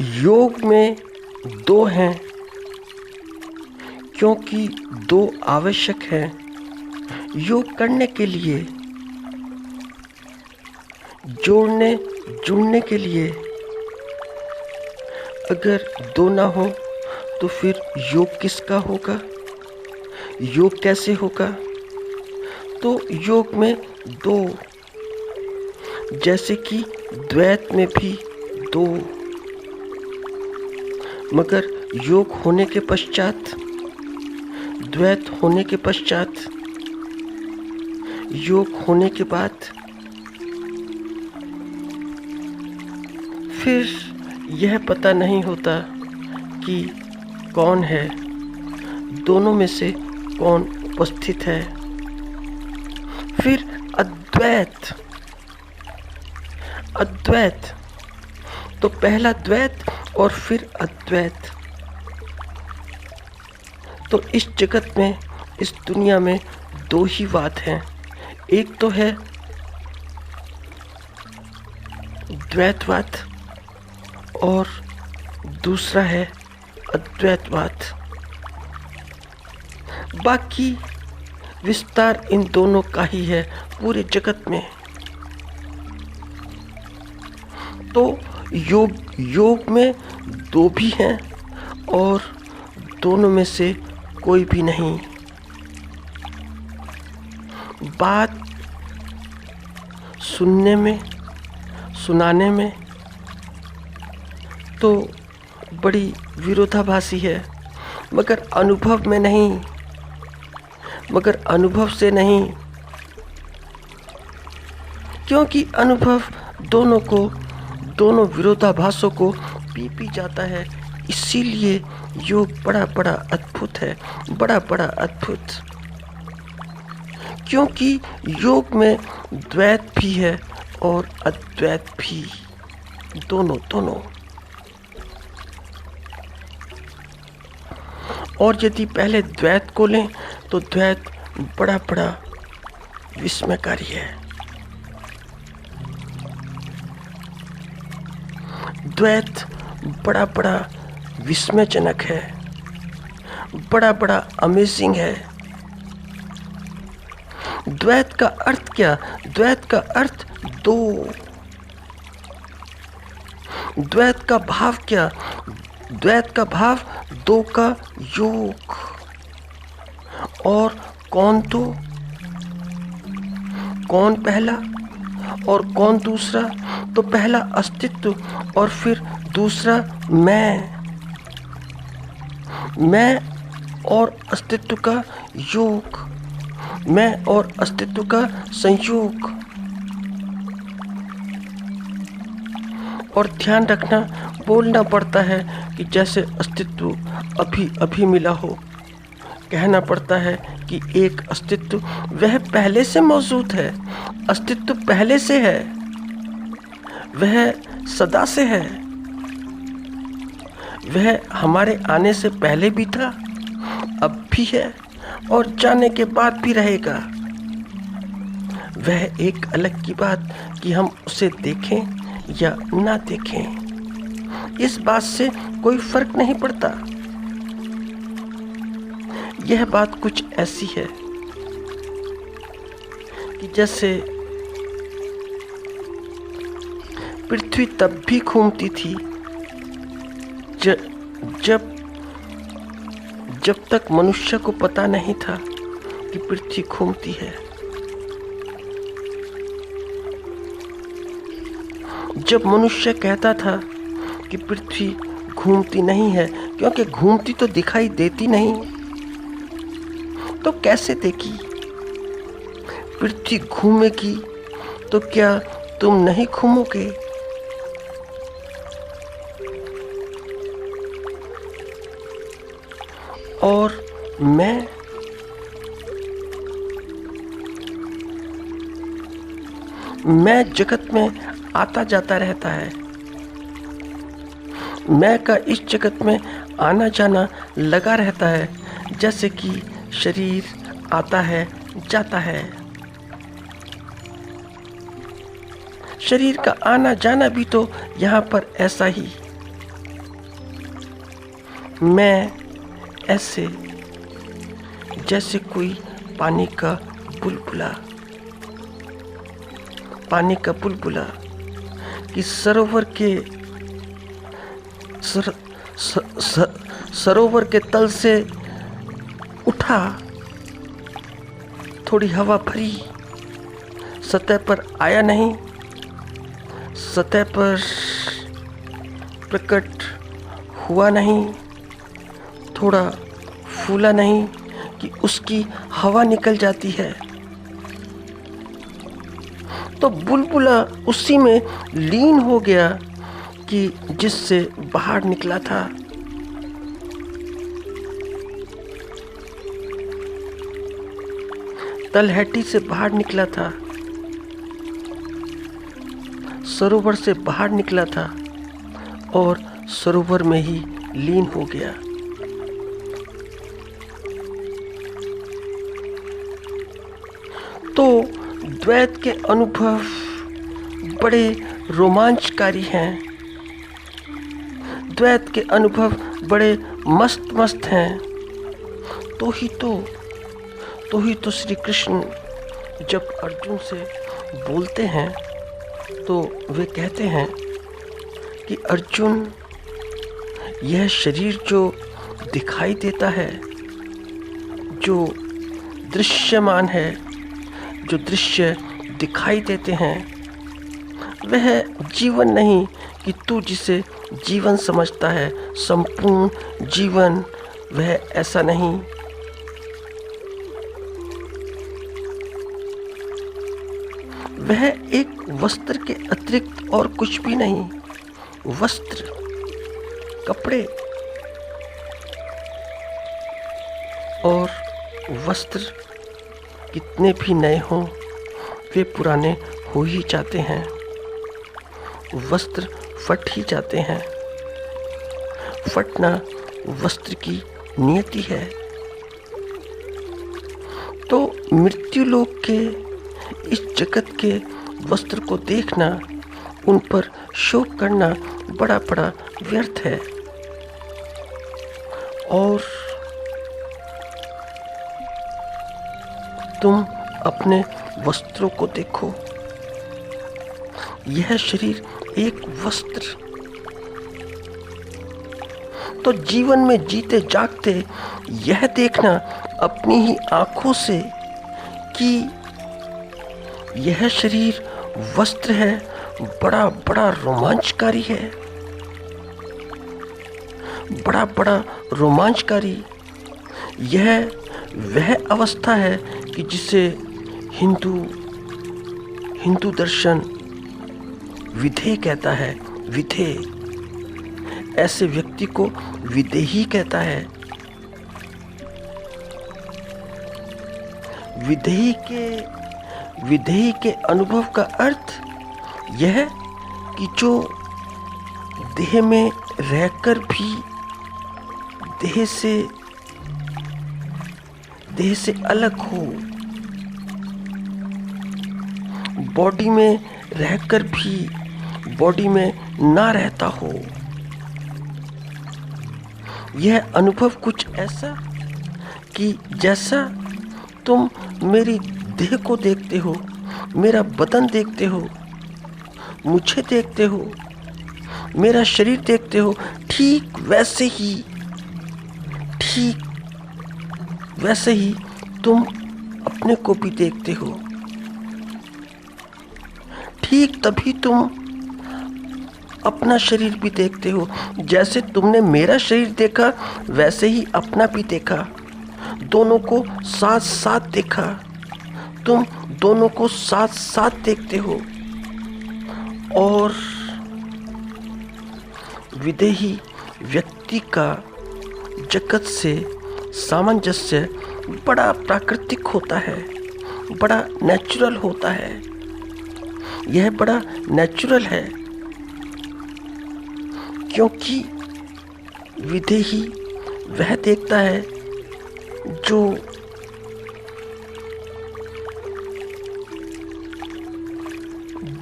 योग में दो हैं क्योंकि दो आवश्यक हैं योग करने के लिए, जोड़ने जुड़ने के लिए। अगर दो ना हो तो फिर योग किसका होगा, योग कैसे होगा? तो योग में दो, जैसे कि द्वैत में भी दो, मगर योग होने के पश्चात, द्वैत होने के पश्चात, योग होने के बाद फिर यह पता नहीं होता कि कौन है, दोनों में से कौन उपस्थित है। फिर अद्वैत, अद्वैत तो पहला द्वैत और फिर अद्वैत। तो इस जगत में, इस दुनिया में दो ही बात हैं, एक तो है द्वैतवाद और दूसरा है अद्वैतवाद। बाकी विस्तार इन दोनों का ही है पूरे जगत में। तो योग में दो भी हैं और दोनों में से कोई भी नहीं। बात सुनने में, सुनाने में तो बड़ी विरोधाभासी है, मगर अनुभव में नहीं, मगर अनुभव से नहीं, क्योंकि अनुभव दोनों को, दोनों विरोधाभासों को पी जाता है। इसीलिए योग बड़ा बड़ा अद्भुत है, बड़ा बड़ा अद्भुत, क्योंकि योग में द्वैत भी है और अद्वैत भी, दोनों दोनों। और यदि पहले द्वैत को लें तो द्वैत बड़ा बड़ा विस्मयकारी है। द्वैत बड़ा बड़ा विस्मयजनक है, बड़ा बड़ा अमेजिंग है। द्वैत का अर्थ क्या? द्वैत का अर्थ दो। द्वैत का भाव क्या? द्वैत का भाव दो का योग। और कौन दो? कौन पहला और कौन दूसरा? तो पहला अस्तित्व और फिर दूसरा मैं और अस्तित्व का योग, मैं और अस्तित्व का संयोग। और ध्यान रखना, बोलना पड़ता है कि जैसे अस्तित्व अभी अभी मिला हो। कहना पड़ता है कि एक अस्तित्व वह पहले से मौजूद है, अस्तित्व पहले से है, वह सदा से है, वह हमारे आने से पहले भी था, अब भी है और जाने के बाद भी रहेगा। वह एक अलग की बात कि हम उसे देखें या ना देखें, इस बात से कोई फर्क नहीं पड़ता। यह बात कुछ ऐसी है कि जैसे पृथ्वी तब भी घूमती थी जब तक मनुष्य को पता नहीं था कि पृथ्वी घूमती है। जब मनुष्य कहता था कि पृथ्वी घूमती नहीं है क्योंकि घूमती तो दिखाई देती नहीं, तो कैसे देखी? पृथ्वी घूमेगी तो क्या तुम नहीं घूमोगे? और मैं जगत में आता जाता रहता है। मैं का इस जगत में आना जाना लगा रहता है, जैसे कि शरीर आता है जाता है। शरीर का आना जाना भी तो यहाँ पर ऐसा ही। मैं ऐसे जैसे कोई पानी का बुलबुला कि सरोवर के तल से उठा, थोड़ी हवा भरी, सतह पर आया नहीं, सतह पर प्रकट हुआ नहीं, थोड़ा फूला नहीं कि उसकी हवा निकल जाती है। तो बुलबुला उसी में लीन हो गया कि जिससे बाहर निकला था। तलहटी से बाहर निकला था, सरोवर से बाहर निकला था और सरोवर में ही लीन हो गया। तो द्वैत के अनुभव बड़े रोमांचकारी हैं, द्वैत के अनुभव बड़े मस्त हैं। तो ही तो श्री कृष्ण जब अर्जुन से बोलते हैं तो वे कहते हैं कि अर्जुन, यह शरीर जो दिखाई देता है, जो दृश्यमान है, जो दृश्य दिखाई देते हैं, वह जीवन नहीं कि तू जिसे जीवन समझता है, संपूर्ण जीवन, वह ऐसा नहीं। वह एक वस्त्र के अतिरिक्त और कुछ भी नहीं। वस्त्र, कपड़े और वस्त्र कितने भी नए हों, वे पुराने हो ही जाते हैं। वस्त्र फट ही जाते हैं। फटना वस्त्र की नियति है। तो मृत्यु लोक के इस जगत के वस्त्र को देखना, उन पर शोक करना बड़ा व्यर्थ है। और तुम अपने वस्त्रों को देखो, यह शरीर एक वस्त्र। तो जीवन में जीते जागते यह देखना अपनी ही आंखों से कि यह शरीर वस्त्र है, बड़ा रोमांचकारी है, बड़ा रोमांचकारी। यह वह अवस्था है कि जिसे हिंदू दर्शन विधेय कहता है। विधेय, ऐसे व्यक्ति को विदेही कहता है। विधेय के अनुभव का अर्थ यह कि जो देह में रहकर भी देह से अलग हो, बॉडी में रहकर भी बॉडी में ना रहता हो। यह अनुभव कुछ ऐसा कि जैसा तुम मेरी देह को देखते हो, मेरा बदन देखते हो, मुझे देखते हो, मेरा शरीर देखते हो, ठीक वैसे ही तुम अपने को भी देखते हो। ठीक तभी तुम अपना शरीर भी देखते हो। जैसे तुमने मेरा शरीर देखा, वैसे ही अपना भी देखा। दोनों को साथ साथ देखा। तुम दोनों को साथ साथ देखते हो। और विदेही व्यक्ति का जगत से सामंजस्य बड़ा प्राकृतिक होता है, बड़ा नेचुरल होता है। यह बड़ा नेचुरल है क्योंकि विदेही वह देखता है जो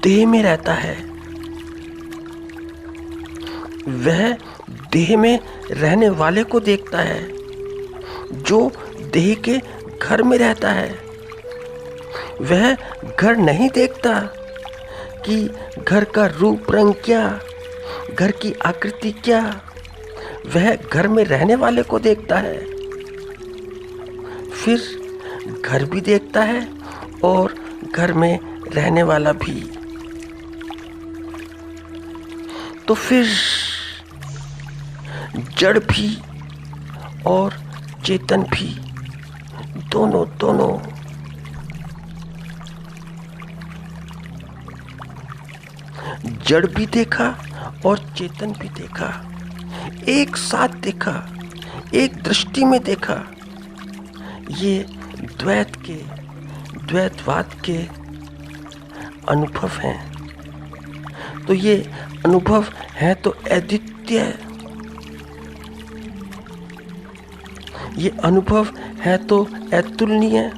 देह में रहता है। वह देह में रहने वाले को देखता है जो देह के घर में रहता है। वह घर नहीं देखता कि घर का रूप रंग क्या, घर की आकृति क्या। वह घर में रहने वाले को देखता है, फिर घर भी देखता है और घर में रहने वाला भी। तो फिर जड़ भी और चेतन भी दोनों जड़ भी देखा और चेतन भी देखा, एक साथ देखा, एक दृष्टि में देखा। ये द्वैतवाद के अनुभव हैं। तो ये अनुभव है तो अद्वितीय, ये अनुभव है तो अतुलनीय।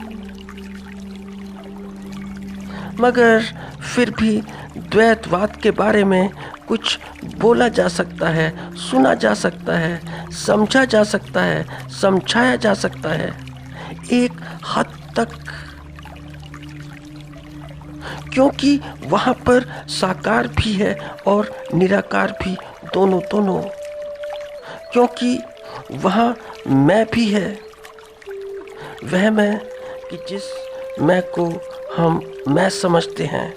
मगर फिर भी द्वैतवाद के बारे में कुछ बोला जा सकता है, सुना जा सकता है, समझा जा सकता है, समझाया जा सकता है एक हद तक, क्योंकि वहाँ पर साकार भी है और निराकार भी, दोनों। क्योंकि वहाँ मैं भी है, वह मैं कि जिस मैं को हम मैं समझते हैं,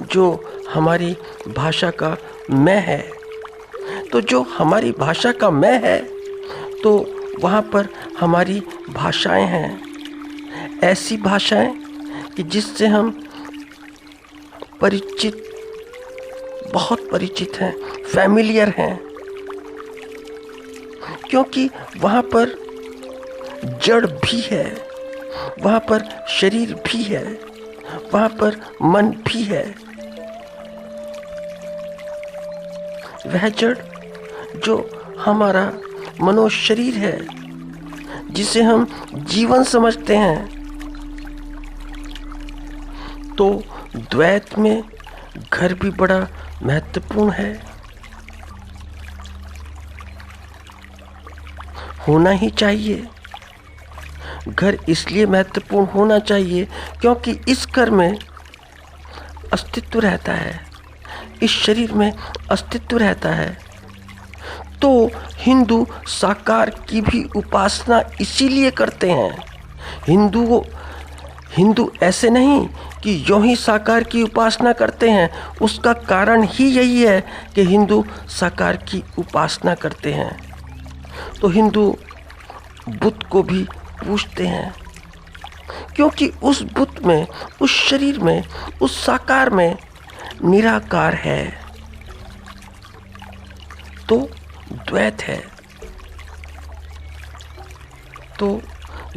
जो हमारी भाषा का मैं है। तो जो हमारी भाषा का मैं है, तो वहाँ पर हमारी भाषाएं हैं, ऐसी भाषाएं कि जिससे हम परिचित, बहुत परिचित हैं, फैमिलियर हैं। क्योंकि वहाँ पर जड़ भी है, वहाँ पर शरीर भी है, वहाँ पर मन भी है। वह जड़ जो हमारा मनोशरीर है, जिसे हम जीवन समझते हैं। तो द्वैत में घर भी बड़ा महत्वपूर्ण है, होना ही चाहिए। घर इसलिए महत्वपूर्ण होना चाहिए क्योंकि इस घर में अस्तित्व रहता है, इस शरीर में अस्तित्व रहता है। तो हिंदू साकार की भी उपासना इसीलिए करते हैं। हिंदू ऐसे नहीं कि यूं ही साकार की उपासना करते हैं, उसका कारण ही यही है कि हिंदू साकार की उपासना करते हैं। तो हिंदू बुद्ध को भी पूजते हैं, क्योंकि उस बुद्ध में, उस शरीर में, उस साकार में निराकार है। तो द्वैत है। तो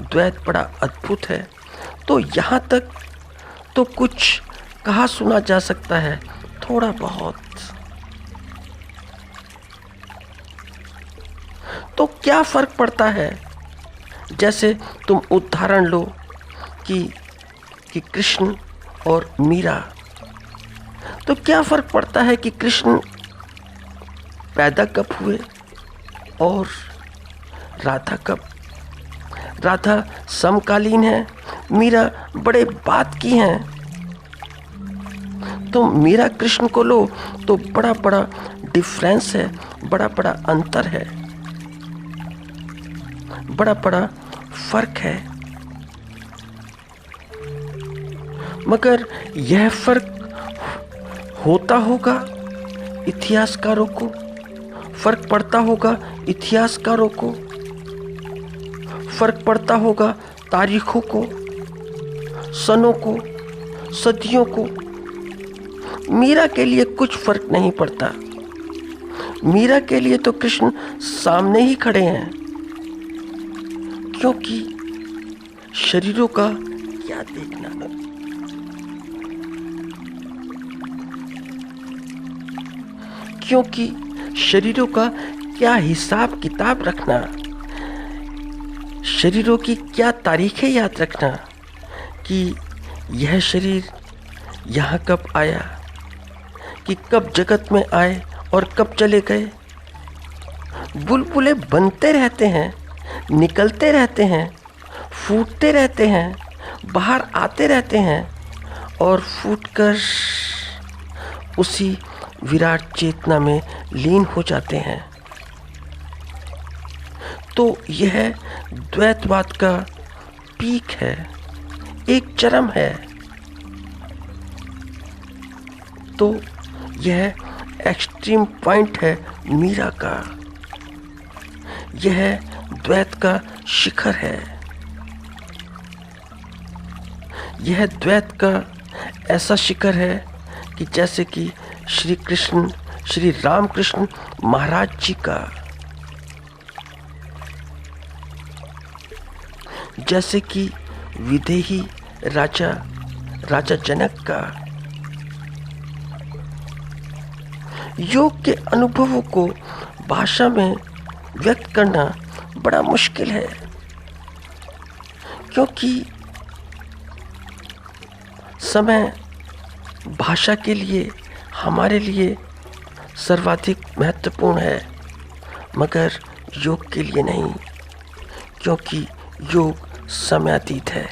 द्वैत बड़ा अद्भुत है। तो यहाँ तक तो कुछ कहा सुना जा सकता है, थोड़ा बहुत। तो क्या फर्क पड़ता है? जैसे तुम उदाहरण लो कि कृष्ण और मीरा। तो क्या फर्क पड़ता है कि कृष्ण पैदा कब हुए और राधा कब? राधा समकालीन है, मीरा बड़े बाद की हैं। तो मीरा कृष्ण को लो तो बड़ा बड़ा डिफरेंस है, बड़ा बड़ा अंतर है, बड़ा बड़ा फर्क है। मगर यह फर्क होता होगा इतिहासकारों को, फर्क पड़ता होगा इतिहासकारों को, फर्क पड़ता होगा तारीखों को, सनों को, सदियों को। मीरा के लिए कुछ फर्क नहीं पड़ता। मीरा के लिए तो कृष्ण सामने ही खड़े हैं, क्योंकि शरीरों का क्या देखना, क्योंकि शरीरों का क्या हिसाब किताब रखना, शरीरों की क्या तारीखें याद रखना कि यह शरीर यहाँ कब आया, कि कब जगत में आए और कब चले गए। बुलबुले बनते रहते हैं, निकलते रहते हैं, फूटते रहते हैं, बाहर आते रहते हैं और फूटकर उसी विराट चेतना में लीन हो जाते हैं। तो यह द्वैतवाद का पीक है, एक चरम है। तो यह एक्सट्रीम पॉइंट है मीरा का, यह द्वैत का शिखर है। यह द्वैत का ऐसा शिखर है कि जैसे कि श्री कृष्ण, श्री रामकृष्ण महाराज जी का, जैसे कि विदेही राजा जनक का। योग के अनुभवों को भाषा में व्यक्त करना बड़ा मुश्किल है, क्योंकि समय भाषा के लिए, हमारे लिए सर्वाधिक महत्वपूर्ण है, मगर योग के लिए नहीं, क्योंकि योग समयातीत है।